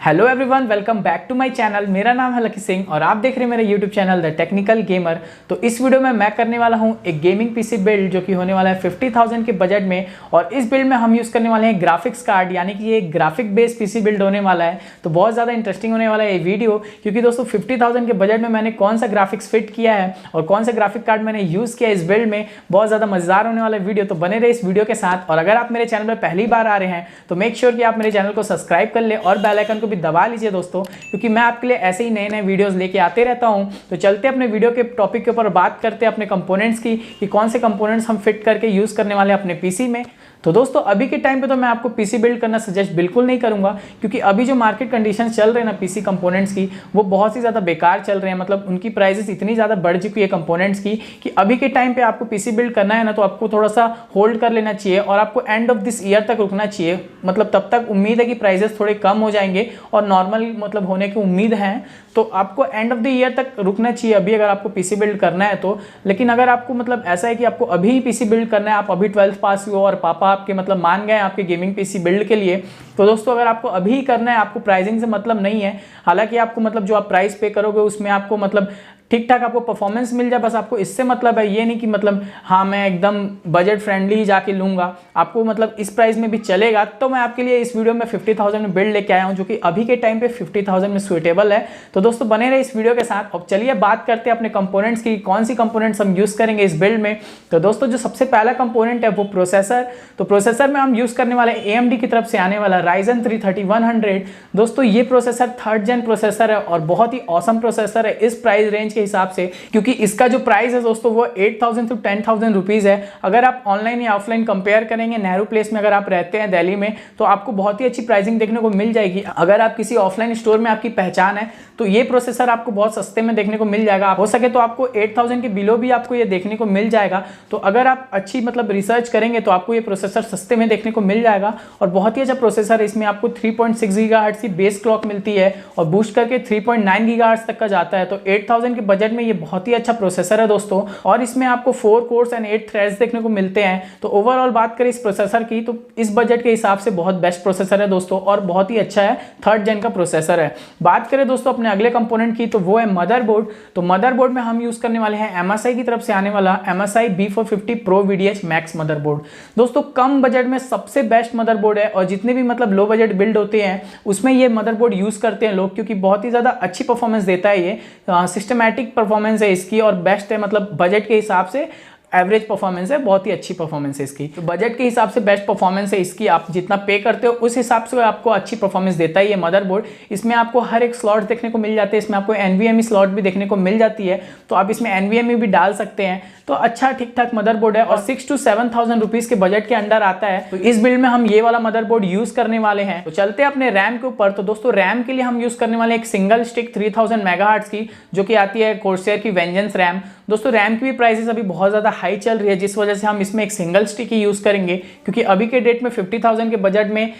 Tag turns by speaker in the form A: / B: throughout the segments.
A: Hello everyone, welcome back to my channel. मेरा नाम है लकी सिंह और आप देख रहे हैं मेरा YouTube channel the technical gamer. तो इस वीडियो में मैं करने वाला हूं एक गेमिंग पीसी बिल्ड जो कि होने वाला है 50,000 के बजट में। और इस बिल्ड में हम यूज़ करने वाले हैं ग्राफिक्स कार्ड, यानी कि ये ग्राफिक बेस्ड पीसी बिल्ड होने वाला है। तो बहुत ज़्यादा इंटरेस्टिंग होने वाला है ये वीडियो, क्योंकि दोस्तों 50,000 के बजट में मैंने कौन सा ग्राफिक्स फिट किया है और कौन सा ग्राफिक कार्ड मैंने यूज़ किया इस बिल्ड में, बहुत ज़्यादा मजेदार होने वाला वीडियो। तो बने रहे इस वीडियो के साथ। और अगर आप मेरे चैनल पर पहली बार आ रहे हैं तो मेक श्योर कि आप मेरे चैनल को सब्सक्राइब कर ले और बेल आइकन को भी दबा लीजिए दोस्तों, क्योंकि मैं आपके लिए ऐसे ही नए नए वीडियोस लेके आते रहता हूं। तो चलते अपने वीडियो के टॉपिक के ऊपर बात करते हैं अपने कंपोनेंट्स की, कि कौन से कंपोनेंट्स हम फिट करके यूज़ करने वाले हैं अपने पीसी में। तो दोस्तों अभी के टाइम पे तो मैं आपको पीसी बिल्ड करना सजेस्ट बिल्कुल नहीं करूंगा, क्योंकि अभी जो मार्केट कंडीशंस चल रहे हैं ना पीसी कंपोनेंट्स की, वो बहुत ही ज़्यादा बेकार चल रहे हैं। मतलब उनकी प्राइसेस इतनी ज़्यादा बढ़ चुकी है कंपोनेंट्स की कि अभी के टाइम पे आपको पीसी बिल्ड करना है ना, तो आपको थोड़ा सा होल्ड कर लेना चाहिए और आपको एंड ऑफ दिस ईयर तक रुकना चाहिए। मतलब तब तक उम्मीद है कि प्राइजेस थोड़े कम हो जाएंगे और नॉर्मल मतलब होने की उम्मीद है। तो आपको एंड ऑफ द ईयर तक रुकना चाहिए अभी, अगर आपको पीसी बिल्ड करना है तो। लेकिन अगर आपको मतलब ऐसा है कि आपको अभी ही पीसी बिल्ड करना है, आप अभी 12th पास हुए और पापा आपके मतलब मान गए आपके गेमिंग पीसी बिल्ड के लिए, तो दोस्तों अगर आपको अभी ही करना है, आपको प्राइसिंग से मतलब नहीं है। हालांकि आपको मतलब जो आप प्राइस पे करोगे उसमें आपको मतलब ठीक ठाक आपको परफॉर्मेंस मिल जाए, बस आपको इससे मतलब है। ये नहीं कि मतलब हाँ मैं एकदम बजट फ्रेंडली ही जाके लूँगा, आपको मतलब इस प्राइस में भी चलेगा। तो मैं आपके लिए इस वीडियो में 50,000 में बिल्ड लेके आया हूँ, जो कि अभी के टाइम पे 50,000 में सुइटेबल है। तो दोस्तों बने रहे इस वीडियो के साथ। अब चलिए बात करते हैं अपने कंपोनेंट्स की, कौन सी कंपोनेंट्स हम यूज़ करेंगे इस बिल्ड में। तो दोस्तों जो सबसे पहला कंपोनेंट है वो प्रोसेसर। तो प्रोसेसर में हम यूज़ करने वाले AMD की तरफ से आने वाला Ryzen 3 3100। दोस्तों ये प्रोसेसर 3rd जेन प्रोसेसर है और बहुत ही ऑसम प्रोसेसर है इस प्राइस रेंज के हिसाब से, क्योंकि इसका जो प्राइस है दोस्तों वो 8,000 to 10,000 रुपीज़ है। अगर आप ऑनलाइन या ऑफलाइन कंपेयर करेंगे, नेहरू प्लेस में अगर आप रहते हैं दिल्ली में, तो आपको बहुत ही अच्छी प्राइसिंग देखने को मिल जाएगी। अगर आप किसी ऑफलाइन स्टोर में आपकी पहचान है तो ये प्रोसेसर आपको बहुत सस्ते में देखने को मिल जाएगा। हो सके तो आपको 8,000 के बिलो भी आपको ये देखने को मिल जाएगा। तो अगर आप अच्छी मतलब रिसर्च करेंगे तो आपको ये प्रोसेसर सस्ते में देखने को मिल जाएगा। और बहुत ही अच्छा प्रोसेसर है। इसमें आपको 3.6 गीगाहर्ट्ज़ की बेस क्लॉक मिलती है और बूस्ट करके 3.9 गीगाहर्ट्ज़ तक का जाता है। तो 8,000 के बजट में ये बहुत ही अच्छा प्रोसेसर है दोस्तों। और इसमें आपको 4 कोर्स एंड 8 थ्रेड्स देखने को मिलते हैं। तो ओवरऑल बात करें इस प्रोसेसर की, तो इस बजट के हिसाब से बहुत बेस्ट प्रोसेसर है दोस्तों, और बहुत ही अच्छा है, 3rd जेन का प्रोसेसर है। बात करें दोस्तों अपने अगले कंपोनेंट की, तो वो है मदरबोर्ड। तो मदरबोर्ड में हम यूज करने वाले हैं MSI की तरफ से आने वाला MSI B450 Pro VDH Max motherboard. दोस्तों कम बजट में सबसे बेस्ट मदरबोर्ड है, और जितने भी मतलब लो बजट बिल्ड होते हैं उसमें ये मदरबोर्ड यूज करते हैं लोग, क्योंकि बहुत ही ज्यादा अच्छी परफॉर्मेंस देता है। ये सिस्टमैटिक परफॉर्मेंस है इसकी और बेस्ट है, मतलब बजट के हिसाब से एवरेज परफॉर्मेंस है, बहुत ही अच्छी परफॉर्मेंस है इसकी। तो बजट के हिसाब से बेस्ट परफॉर्मेंस है इसकी। आप जितना पे करते हो उस हिसाब से आपको अच्छी परफॉर्मेंस देता है ये मदरबोर्ड। इसमें आपको हर एक स्लॉट देखने को मिल जाते हैं। इसमें आपको NVMe स्लॉट भी देखने को मिल जाती है, तो आप इसमें NVMe भी डाल सकते हैं। तो अच्छा ठीक ठाक मदरबोर्ड है और 6,000 to 7,000 रुपीज़ के बजट के अंडर आता है। तो इस बिल्ड में हम ये वाला मदरबोर्ड यूज करने वाले हैं। तो चलते हैं अपने रैम के ऊपर। तो दोस्तों रैम के लिए हम यूज करने वाले एक सिंगल स्टिक 3000 मेगाहर्ट्ज की, जो कि आती है कोर्सेयर की वेंजेंस रैम। दोस्तों रैम की भी प्राइसेस अभी बहुत ज़्यादा हाई चल रही है, जिस वजह से हम इसमें एक सिंगल स्टिक ही यूज़ करेंगे, क्योंकि अभी के डेट में 50,000 के बजट में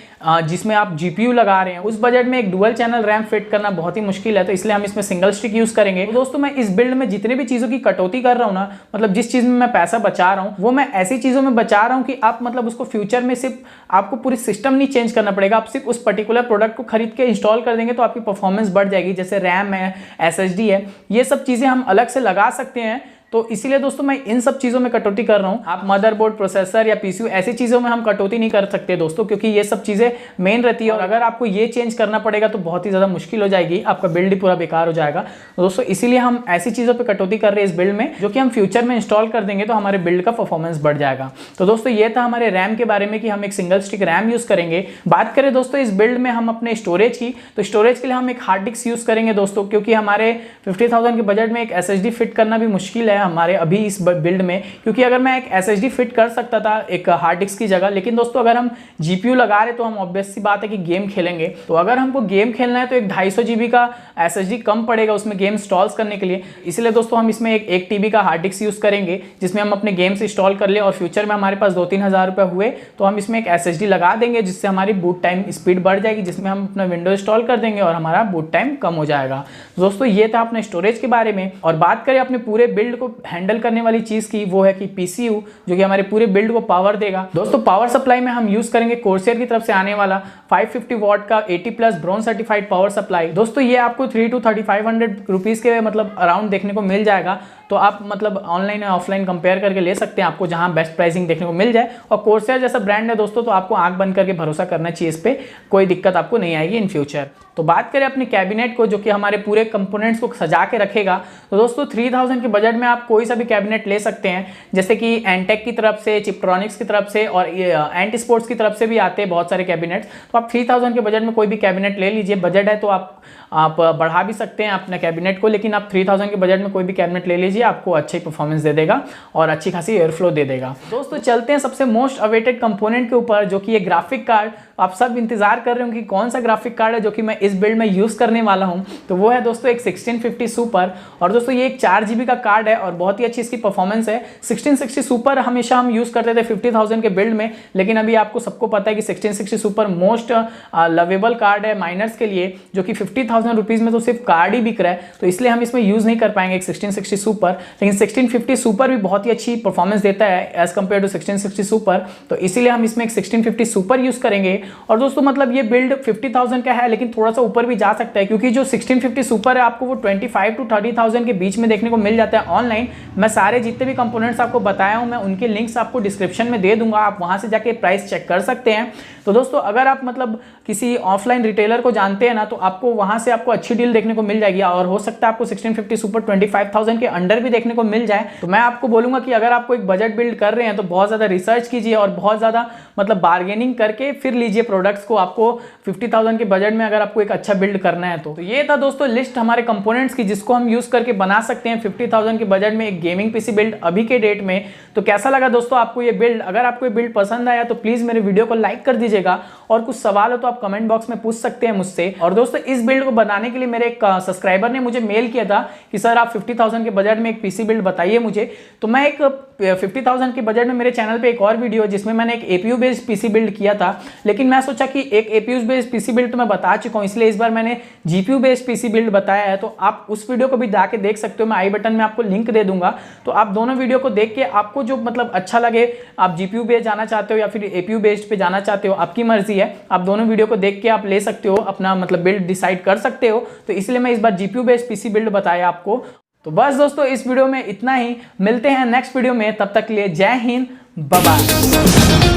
A: जिसमें आप GPU लगा रहे हैं उस बजट में एक डुअल चैनल रैम फिट करना बहुत ही मुश्किल है। तो इसलिए हम इसमें सिंगल स्टिक यूज़ करेंगे। तो दोस्तों मैं इस बिल्ड में जितने भी चीज़ों की कटौती कर रहा हूँ ना, मतलब जिस चीज़ में मैं पैसा बचा रहा हूँ वो मैं ऐसी चीज़ों में बचा रहा हूँ कि आप मतलब उसको फ्यूचर में सिर्फ आपको पूरी सिस्टम नहीं चेंज करना पड़ेगा, आप सिर्फ उस पर्टिकुलर प्रोडक्ट को खरीद के इंस्टॉल कर देंगे तो आपकी परफॉर्मेंस बढ़ जाएगी। जैसे रैम है, SSD है, ये सब चीज़ें हम अलग से लगा सकते हैं। तो इसीलिए दोस्तों मैं इन सब चीज़ों में कटौती कर रहा हूँ। आप मदरबोर्ड, प्रोसेसर या PCU ऐसी चीज़ों में हम कटौती नहीं कर सकते दोस्तों, क्योंकि ये सब चीज़ें मेन रहती है। और अगर आपको ये चेंज करना पड़ेगा तो बहुत ही ज़्यादा मुश्किल हो जाएगी, आपका बिल्ड ही पूरा बेकार हो जाएगा। तो दोस्तों इसीलिए हम ऐसी चीज़ों पर कटौती कर रहे हैं इस बिल्ड में, जो कि हम फ्यूचर में इंस्टॉल कर देंगे तो हमारे बिल्ड का परफॉर्मेंस बढ़ जाएगा। तो दोस्तों ये था हमारे रैम के बारे में कि हम एक सिंगल स्टिक रैम यूज़ करेंगे। बात करें दोस्तों इस बिल्ड में हम अपने स्टोरेज की, तो स्टोरेज के लिए हम एक हार्ड डिस्क यूज़ करेंगे दोस्तों, क्योंकि हमारे 50,000 के बजट में एक SSD फिट करना भी मुश्किल है हमारे अभी इस बिल्ड में। क्योंकि अगर मैं एक SSD फिट कर सकता था एक हार्ड डिस्क की जगह, लेकिन दोस्तों अगर हम GPU लगा रहे तो हम ऑब्वियस सी बात है कि गेम खेलेंगे। तो अगर हमको गेम खेलना है तो एक 250 GB का SSD कम पड़ेगा उसमें गेम इंस्टॉल्स करने के लिए। इसलिए दोस्तों हम इसमें एक 1 TB का हार्ड डिस्क यूज़ करेंगे, जिसमें हम अपने गेम्स इंस्टॉल कर ले और फ्यूचर में हमारे पास 2-3 हज़ार रुपये हुए तो हम इसमें एक SSD लगा देंगे, जिससे हमारी बूट टाइम स्पीड बढ़ जाएगी, जिसमें हम अपना विंडो इंस्टॉल कर देंगे और हमारा बूट टाइम कम हो जाएगा। दोस्तों ये था अपने स्टोरेज के बारे में। और बात करें अपने पूरे बिल्ड को हैंडल करने वाली चीज़ की वो है कि पीसीयू, जो कि हमारे पूरे बिल्ड को पावर देगा। दोस्तों पावर सप्लाई में हम यूज़ करेंगे कोर्सेयर की तरफ से आने वाला 550 वॉट का 80+ ब्रॉन्ज सर्टिफाइड पावर सप्लाई। दोस्तों ये आपको 3 to 3500 रुपीज़ के मतलब अराउंड देखने को मिल जाएगा। तो आप मतलब ऑनलाइन और ऑफलाइन कंपेयर करके ले सकते हैं, आपको जहां बेस्ट प्राइसिंग देखने को मिल जाए। और कोर्सेयर जैसा ब्रांड है दोस्तों, तो आपको आंख बंद करके भरोसा करना चाहिए, इस पे कोई दिक्कत आपको नहीं आएगी इन फ्यूचर। तो बात करें अपनी कैबिनेट को, जो कि हमारे पूरे कंपोनेंट्स को सजा के रखेगा, तो दोस्तों 3000 के बजट में आप कोई सा भी कैबिनेट ले सकते हैं, जैसे कि एंटेक की तरफ से, चिपट्रॉनिक्स की तरफ से और एंटी स्पोर्ट्स की तरफ से भी आते हैं बहुत सारे कैबिनेट्स। तो आप 3000 के बजट में कोई भी कैबिनेट ले लीजिए। बजट है तो आप बढ़ा भी सकते हैं अपने कैबिनेट को, लेकिन आप 3000 के बजट में कोई भी कैबिनेट ले लीजिए, आपको अच्छी परफॉर्मेंस दे देगा और अच्छी खासी एयर फ्लो दे देगा। दोस्तों चलते हैं सबसे मोस्ट अवेटेड कंपोनेंट के ऊपर, जो कि ये ग्राफिक कार्ड। आप सब इंतजार कर रहे हो कि कौन सा ग्राफिक कार्ड है जो कि मैं इस बिल्ड में यूज करने वाला हूं। तो वो है दोस्तों एक 1650 सुपर। और दोस्तों ये एक 4 GB का कार्ड है और बहुत ही अच्छी इसकी परफॉर्मेंस है। 1660 सुपर हमेशा हम यूज करते थे 50,000 के बिल्ड में, लेकिन अभी आपको सबको पता है कि 1660 सुपर मोस्ट लवेबल कार्ड है माइनर्स के लिए, जो कि 50,000 रुपीज में तो सिर्फ कार्ड ही बिक रहा है। तो इसलिए हम इसमें यूज नहीं कर पाएंगे एक 1660 सुपर, लेकिन 1650 सुपर भी बहुत ही अच्छी परफॉर्मेंस देता है एज कंपेयर टू 1660 सुपर। तो इसीलिए हम इसमें एक 1650 सुपर यूज करेंगे। और दोस्तों मतलब ये बिल्ड 50,000 का है, लेकिन थोड़ा सा ऊपर भी जा सकता है, क्योंकि जो 1650 सुपर है आपको वो 25 to 30,000 के बीच में देखने को मिल जाता है ऑनलाइन। मैं सारे जितने भी कंपोनेंट्स आपको बताया हूं, मैं उनके लिंक्स आपको डिस्क्रिप्शन में दे दूंगा, आप वहां से जाके प्राइस चेक कर सकते हैं। तो दोस्तों अगर आप मतलब किसी ऑफलाइन रिटेलर को जानते हैं ना, तो आपको वहां से आपको अच्छी डील देखने को मिल जाएगी, और हो सकता है आपको 1650 सुपर 25,000 के अंडर भी देखने को मिल जाए। तो मैं आपको बोलूंगा कि अगर आपको एक बजट बिल्ड कर रहे हैं तो बहुत ज्यादा रिसर्च कीजिए और बहुत ज्यादा मतलब बार्गेनिंग करके फिर लीजिए प्रोडक्ट्स को। आपको 50,000 के बजट में अगर आपको एक अच्छा बिल्ड करना है तो ये था दोस्तों लिस्ट हमारे कंपोनेंट्स की, जिसको हम यूज करके बना सकते हैं 50,000 के बजट में एक गेमिंग पीसी बिल्ड अभी के डेट में। तो कैसा लगा दोस्तों आपको ये बिल्ड? अगर आपको ये बिल्ड पसंद आया तो प्लीज मेरे वीडियो को लाइक कर दीजिएगा, और कुछ सवाल हो तो आप कमेंट बॉक्स में पूछ सकते हैं मुझसे। और दोस्तों इस बिल्ड को बनाने के लिए मेरे एक सब्सक्राइबर ने मुझे मेल किया था कि सर आप 50,000 के बजट में एक पीसी बिल्ड बताइए मुझे। तो मैं एक 50,000 के बजट में मेरे चैनल पे एक और वीडियो जिसमें मैंने एक एपीयू बेस्ड पीसी बिल्ड किया था, लेकिन मैं सोचा कि एक एपीयू बेस्ड पीसी बिल्ड तो मैं बता चुका हूं, इसलिए इस बार मैंने जीपीयू बेस्ड पीसी बिल्ड बताया है। तो आप उस वीडियो को भी जाके देख सकते हो, मैं आई बटन में आपको लिंक दे दूंगा। तो आप दोनों वीडियो को देख के आपको जो मतलब अच्छा लगे, आप जीपीयू बेस्ड जाना चाहते हो या फिर एपीयू बेस्ड पे जाना चाहते हो, आपकी मर्जी है। आप दोनों वीडियो को देख के आप ले सकते हो, अपना मतलब बिल्ड डिसाइड कर सकते हो। तो इसलिए मैं इस बार जीपीयू बेस्ड पीसी बिल्ड बताया आपको। तो बस दोस्तों इस वीडियो में इतना ही, मिलते हैं नेक्स्ट वीडियो में, तब तक के लिए जय हिंद, बाय बाय।